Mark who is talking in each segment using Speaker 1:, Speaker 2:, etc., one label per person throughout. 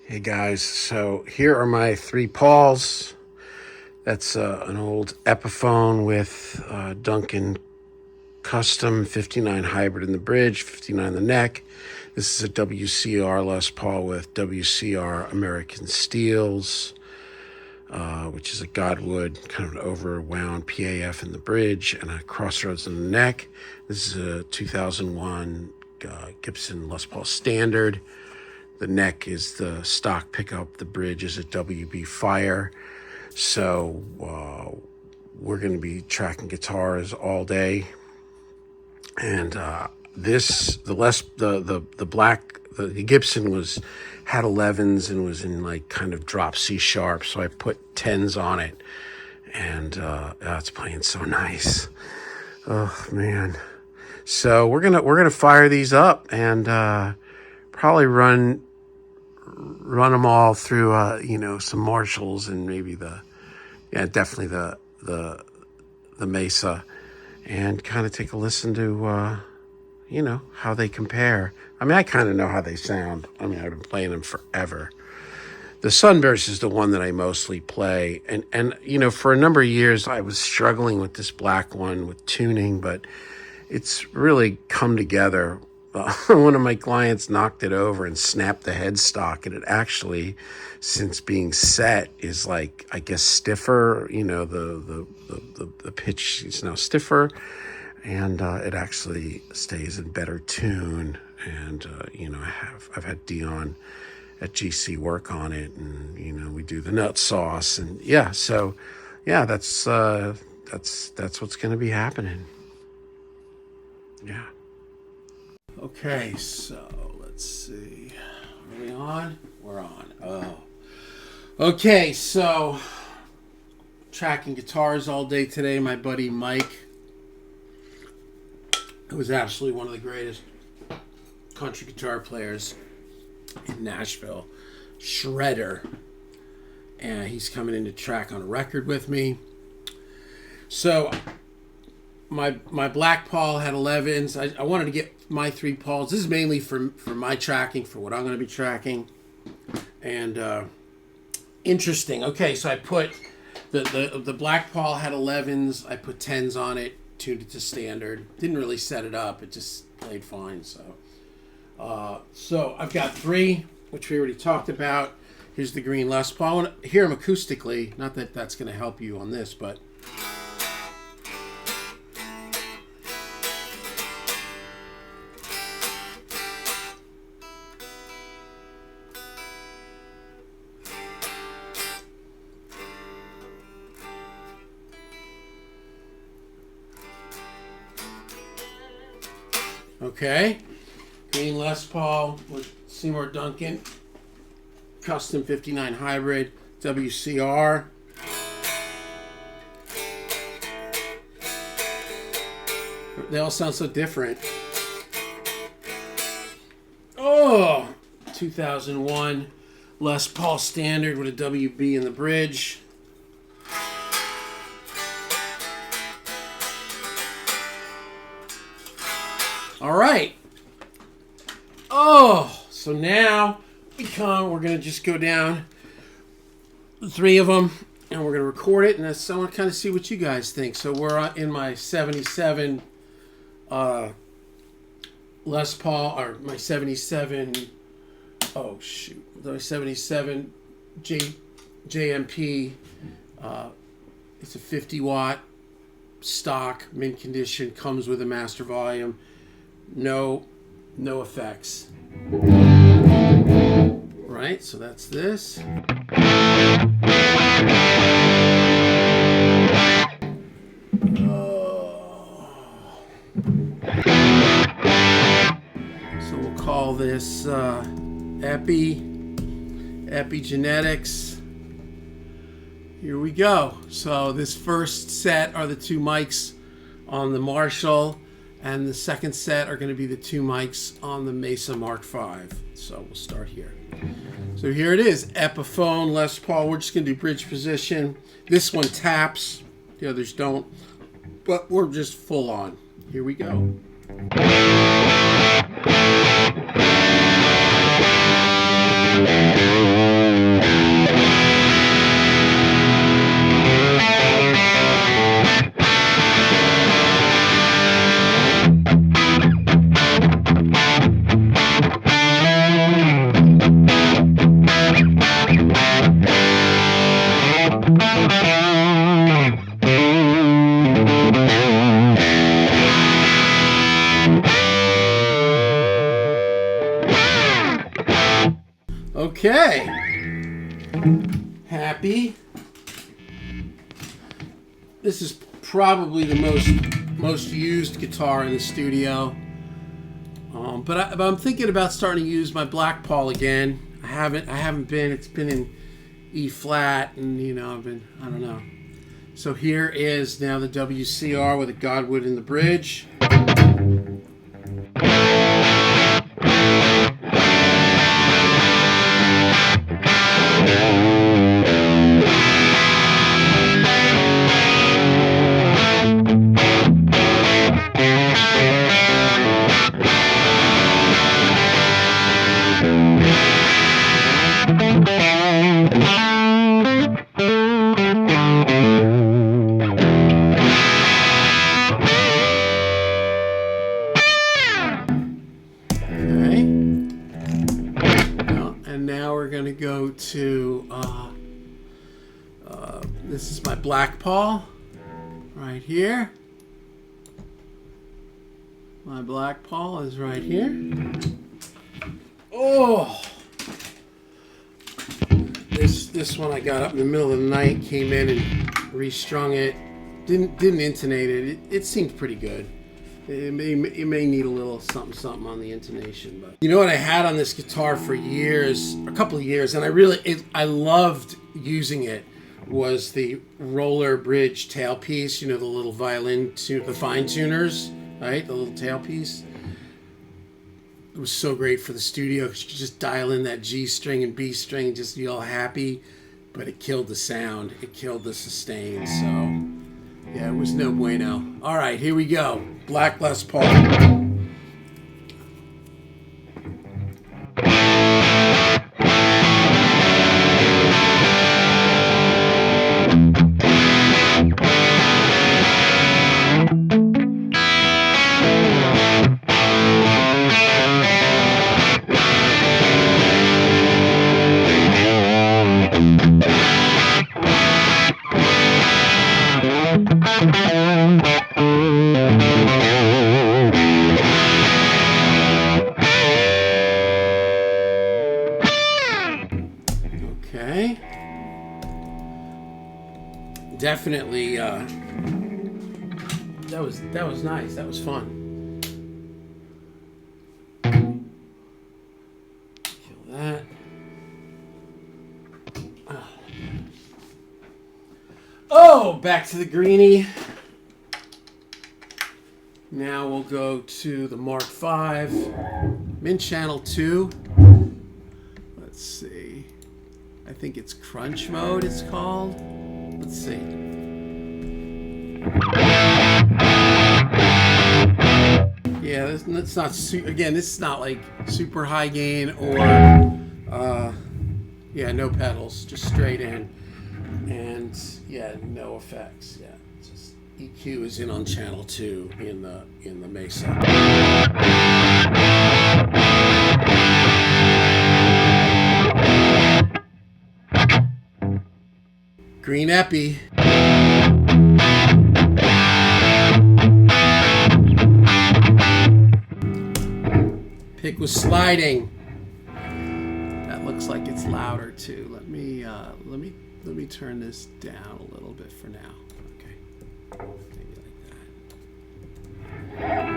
Speaker 1: Hey guys, so here are my three Pauls. That's an old Epiphone with Duncan Custom 59 hybrid in the bridge, 59 in the neck. This is a WCR Les Paul with WCR American Steels, which is a Godwood, kind of an overwound PAF in the bridge and a Crossroads in the neck. This is a 2001 Gibson Les Paul Standard. The neck is the stock pickup. The bridge is a WB Fire. So we're going to be tracking guitars all day. And the Gibson had 11s and was in like kind of drop C sharp. So I put 10s on it, and it's playing so nice. Oh man! So we're gonna fire these up and probably run them all through some Marshalls and maybe definitely the Mesa, and kind of take a listen to how they compare. I mean, I kind of know how they sound. I mean, I've been playing them forever. The Sunburst is the one that I mostly play, and for a number of years I was struggling with this black one with tuning, but it's really come together. One of my clients knocked it over and snapped the headstock, and it actually, since being set, is like, I guess, stiffer. The pitch is now stiffer, and it actually stays in better tune. And I've had Dion at GC work on it, and we do the nut sauce, and that's what's going to be happening. Yeah. Okay, so let's see. Are we on? We're on. Oh. Okay, so tracking guitars all day today. My buddy Mike, who was absolutely one of the greatest country guitar players in Nashville, Shredder. And he's coming in to track on a record with me. So my Black Paul had 11s. I wanted to get my three Pauls. This is mainly for my tracking, for what I'm going to be tracking. And interesting. Okay, so I put the Black Paul had 11s. I put 10s on it, tuned it to standard. Didn't really set it up. It just played fine. So I've got three, which we already talked about. Here's the green Les Paul. I want to hear them acoustically. Not that that's going to help you on this, but... Okay, green Les Paul with Seymour Duncan, Custom 59 Hybrid, WCR. They all sound so different. Oh, 2001 Les Paul Standard with a WB in the bridge. All right. Oh, so now we're going to just go down the three of them, and we're going to record it, and I want to kind of see what you guys think. So we're in my 77 Les Paul, or my 77, my 77 JMP. It's a 50 watt stock, mint condition, comes with a master volume. No effects. Right, so that's this. So we'll call this Epigenetics. Here we go. So this first set are the two mics on the Marshall, and the second set are going to be the two mics on the Mesa Mark V. So we'll start here. So here it is, Epiphone Les Paul. We're just going to do bridge position. This one taps, the others don't, but we're just full on. Here we go. Okay. Happy. This is probably the most used guitar in the studio. But I'm thinking about starting to use my Black Paul again. I haven't been. It's been in E flat, and I don't know. So here is now the WCR with a Godwood in the bridge. Go to this is my Black Paul right here. My Black Paul is right here. Oh, this one I got up in the middle of the night, came in and restrung it. Didn't intonate it. It seemed pretty good. It may need a little something on the intonation, but you know what I had on this guitar for years, a couple of years, and I loved using it, was the roller bridge tailpiece. The little violin the fine tuners, right? The little tailpiece. It was so great for the studio because you could just dial in that G string and B string and just be all happy, but it killed the sound. It killed the sustain. So yeah, it was no bueno. All right, here we go. Black Les Paul. Okay. Definitely that was nice. That was fun. Kill that. Oh, back to the Greenie. Now we'll go to the Mark V. I'm in channel 2. Let's see. I think it's crunch mode it's called. Let's see. Yeah, that's not again, this is not like super high gain or yeah, no pedals, just straight in. And yeah, no effects. Yeah. Just EQ is in on channel 2 in the Mesa. Green Epi. Pick was sliding. That looks like it's louder too. Let me turn this down a little bit for now. Okay. Maybe like that.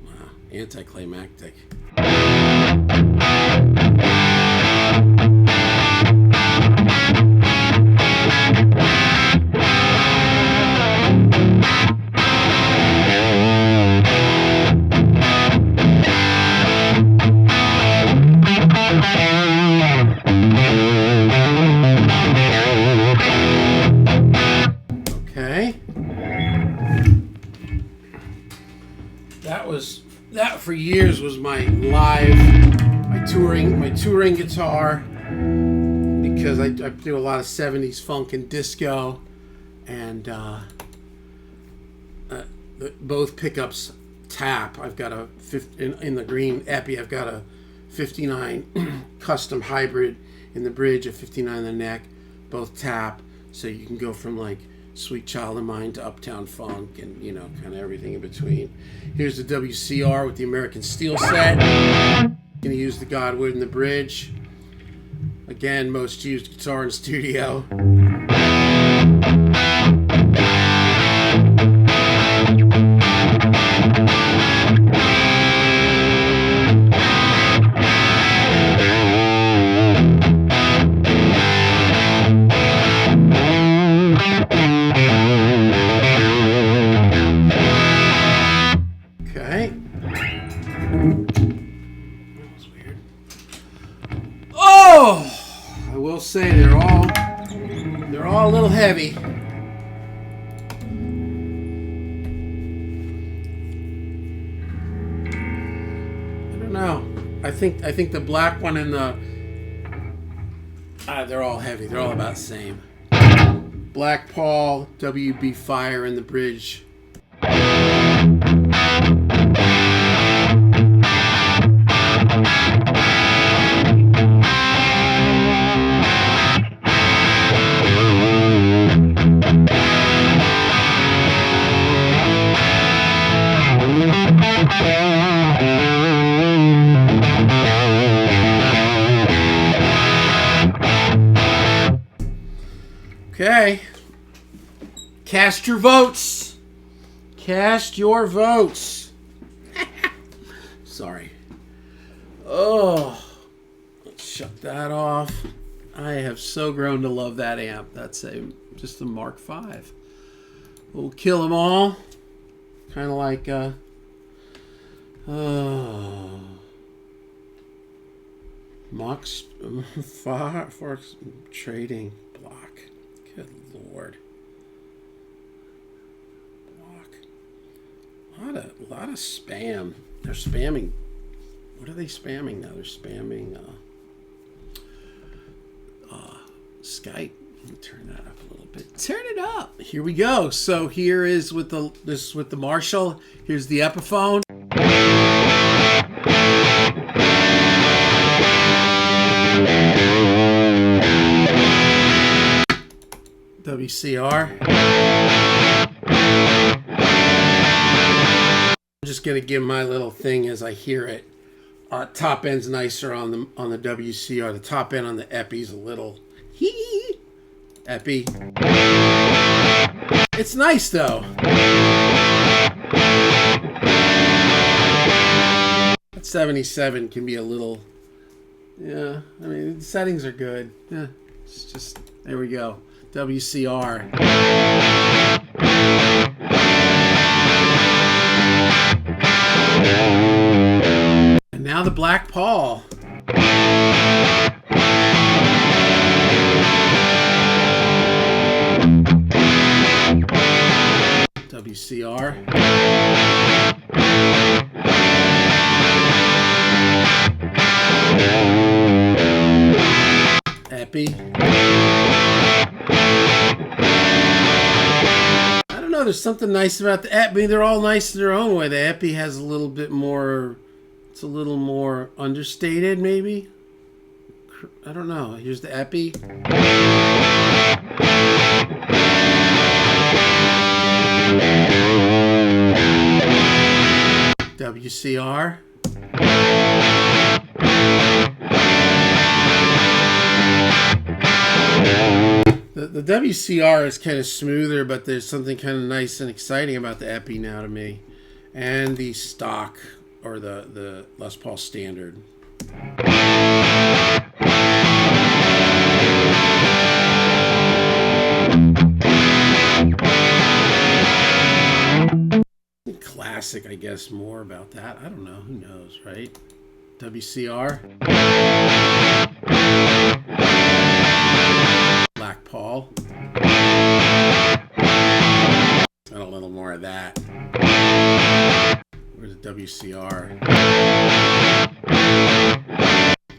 Speaker 1: Wow, anticlimactic. That for years was my touring guitar, because I do a lot of 70s funk and disco, and both pickups tap. I've got in the Green Epi, I've got a 59 custom hybrid in the bridge, a 59 in the neck, both tap, so you can go from like Sweet Child of Mine to Uptown Funk, and you know, kind of everything in between. Here's the WCR with the American Steel set. Gonna use the Godwood and the bridge. Again, most used guitar in studio. Okay. That was weird. Oh! I will say they're all a little heavy. I don't know. I think the black one and the they're all heavy. They're all about the same. Black Paul, WB Fire, and the bridge. Okay. Cast your votes. Cast your votes. Sorry. Oh. Let's shut that off. I have so grown to love that amp. That's just a Mark V. We'll kill them all. Kind of like Mox Fox trading block. Good Lord. Block. A lot of spam. They're spamming. What are they spamming now? They're spamming Skype. Let me turn that up a little bit. Turn it up. Here we go. So here is with the Marshall. Here's the Epiphone. WCR. I'm just gonna give my little thing as I hear it. Top end's nicer on the WCR. The top end on the Epi's a little Epi. It's nice though. That 77 can be a little. Yeah, I mean the settings are good. Yeah, it's just there we go. WCR. And now the Black Paul. WCR. Epi. I don't know, there's something nice about the Epi. I mean, they're all nice in their own way. The Epi has a little bit more, it's a little more understated maybe. I don't know. Here's the Epi. WCR. The WCR is kind of smoother, but there's something kind of nice and exciting about the Epi now to me. And the stock, or the Les Paul Standard. Classic, I guess, more about that. I don't know. Who knows, right? WCR. Black Paul. And a little more of that. Where's the WCR?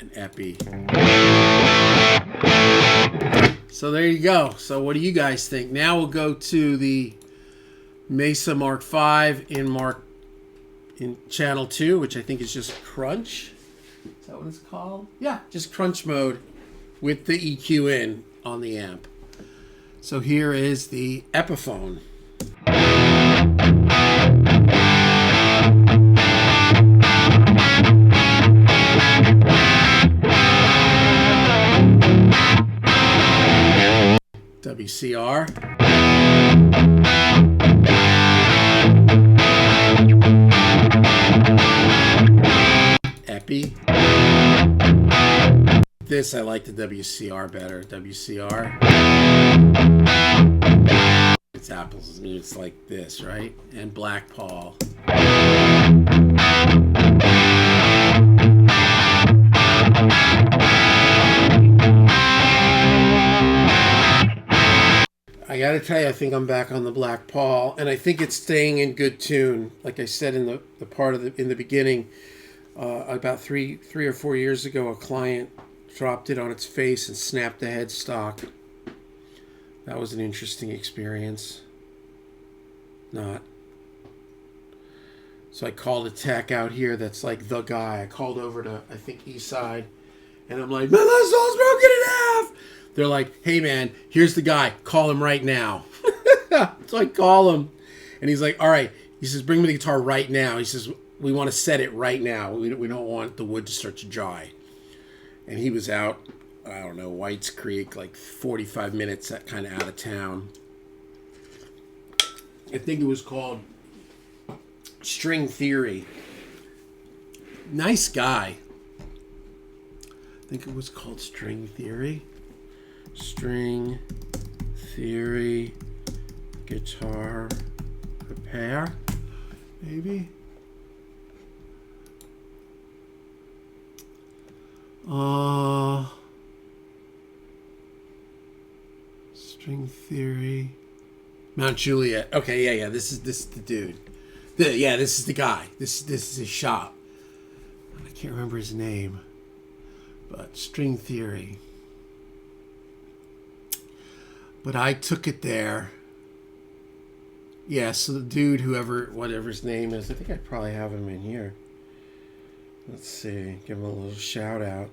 Speaker 1: An Epi. So there you go. So what do you guys think? Now we'll go to the Mesa Mark V in channel 2, which I think is just crunch. Is that what it's called? Yeah, just crunch mode with the EQ in on the amp. So here is the Epiphone. WCR. Epi. This, I like the WCR better. WCR. It's apples. I mean, it's like this, right? And Black Paul. I gotta tell you, I think I'm back on the Black Paul, and I think it's staying in good tune. Like I said in the part of in the beginning, about three or 4 years ago, a client dropped it on its face and snapped the headstock. That was an interesting experience. Not. So I called a tech out here that's like the guy. I called over to, I think, Eastside, and I'm like, my Lesol's broken in half. They're like, hey man, here's the guy. Call him right now. So I call him, and he's like, all right. He says, bring me the guitar right now. He says, we want to set it right now. We don't want the wood to start to dry. And he was out, I don't know, Whites Creek, like 45 minutes, that kind of out of town. I think it was called String Theory. Nice guy. I think it was called String Theory. String Theory Guitar Repair, maybe. String Theory. Mount Juliet. Okay, yeah. This is the dude. This is the guy. This is his shop. I can't remember his name, but String Theory. But I took it there. Yeah, so the dude, whatever his name is, I think I probably have him in here. Let's see. Give him a little shout out.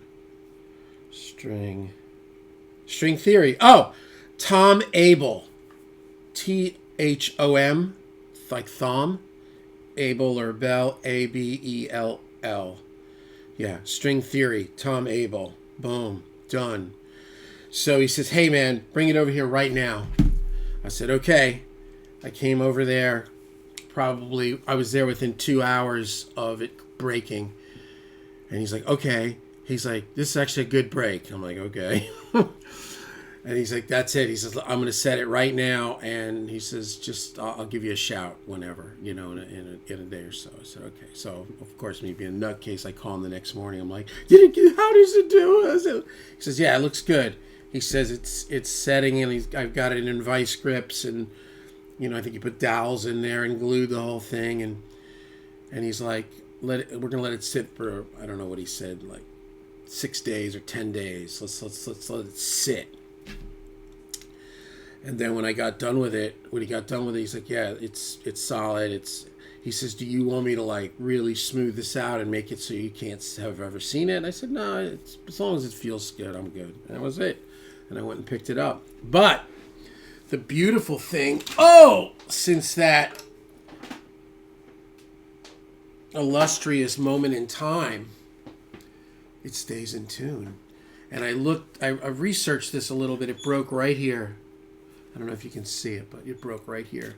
Speaker 1: String Theory. Oh, Tom Abel. Thom, like Thom. Abel or Bell. Abell. Yeah, String Theory. Tom Abel. Boom. Done. So he says, hey man, bring it over here right now. I said, okay. I came over there. I was there within 2 hours of it breaking. And he's like, okay. He's like, this is actually a good break. I'm like, okay. And he's like, that's it. He says, I'm going to set it right now. And he says, just, I'll give you a shout whenever, in a day or so. I said, okay. So, of course, me being a nutcase, I call him the next morning. I'm like, how does it do? He says, yeah, it looks good. He says it's setting, and I've got it in vice grips, and I think he put dowels in there and glued the whole thing, and he's like, we're gonna let it sit for, I don't know what he said, like 6 days or 10 days. Let's let it sit. And then when he got done with it, he's like, yeah, it's solid. He says, do you want me to like really smooth this out and make it so you can't have ever seen it? And I said, no, as long as it feels good, I'm good. And that was it. And I went and picked it up. But the beautiful thing, since that illustrious moment in time, it stays in tune. And I researched this a little bit. It broke right here. I don't know if you can see it, but it broke right here.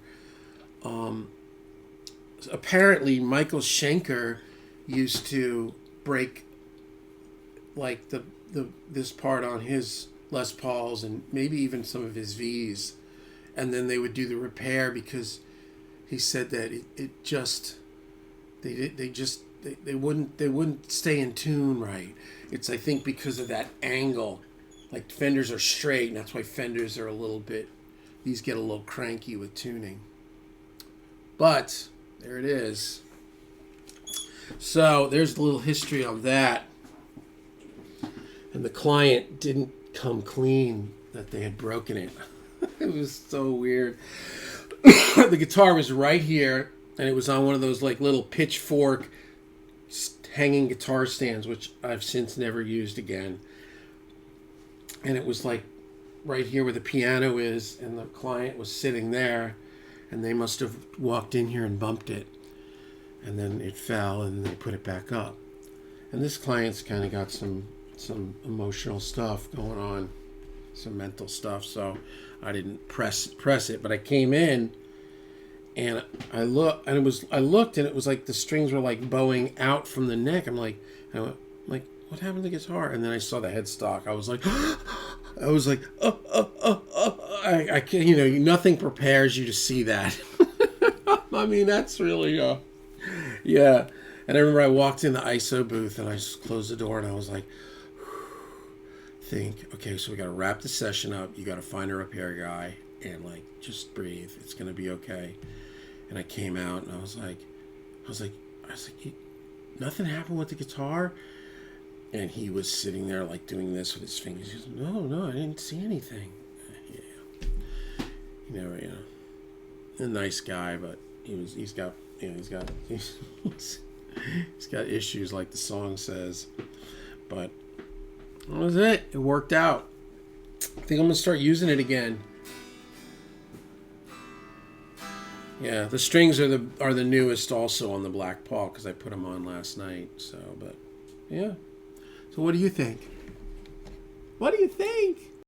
Speaker 1: Apparently, Michael Schenker used to break like this part on his Les Pauls and maybe even some of his V's, and then they would do the repair because he said that they wouldn't stay in tune right. It's, I think, because of that angle. Like Fenders are straight, and that's why Fenders are these get a little cranky with tuning. But there it is. So there's a little history on that. And the client didn't come clean that they had broken it. It was so weird. The guitar was right here, and it was on one of those like little pitchfork hanging guitar stands, which I've since never used again. And it was like right here where the piano is, and the client was sitting there, and they must have walked in here and bumped it, and then it fell, and they put it back up. And this client's kind of got some emotional stuff going on, some mental stuff. So I didn't press it, but I came in and I looked, and I looked, and it was like the strings were like bowing out from the neck. I went, what happened to the guitar? And then I saw the headstock. I was like, I can't, nothing prepares you to see that. I mean, that's really, yeah. And I remember I walked in the ISO booth and I just closed the door and I was like, okay, so we got to wrap the session up. You got to find a repair guy and like, just breathe. It's going to be okay. And I came out and I was like, nothing happened with the guitar. And he was sitting there like doing this with his fingers. He goes, no, I didn't see anything. Yeah. A nice guy, but he's got issues like the song says. But that was it. It worked out. I think I'm gonna start using it again. Yeah, the strings are the newest also on the Black Paul because I put them on last night. So, but yeah. So what do you think? What do you think?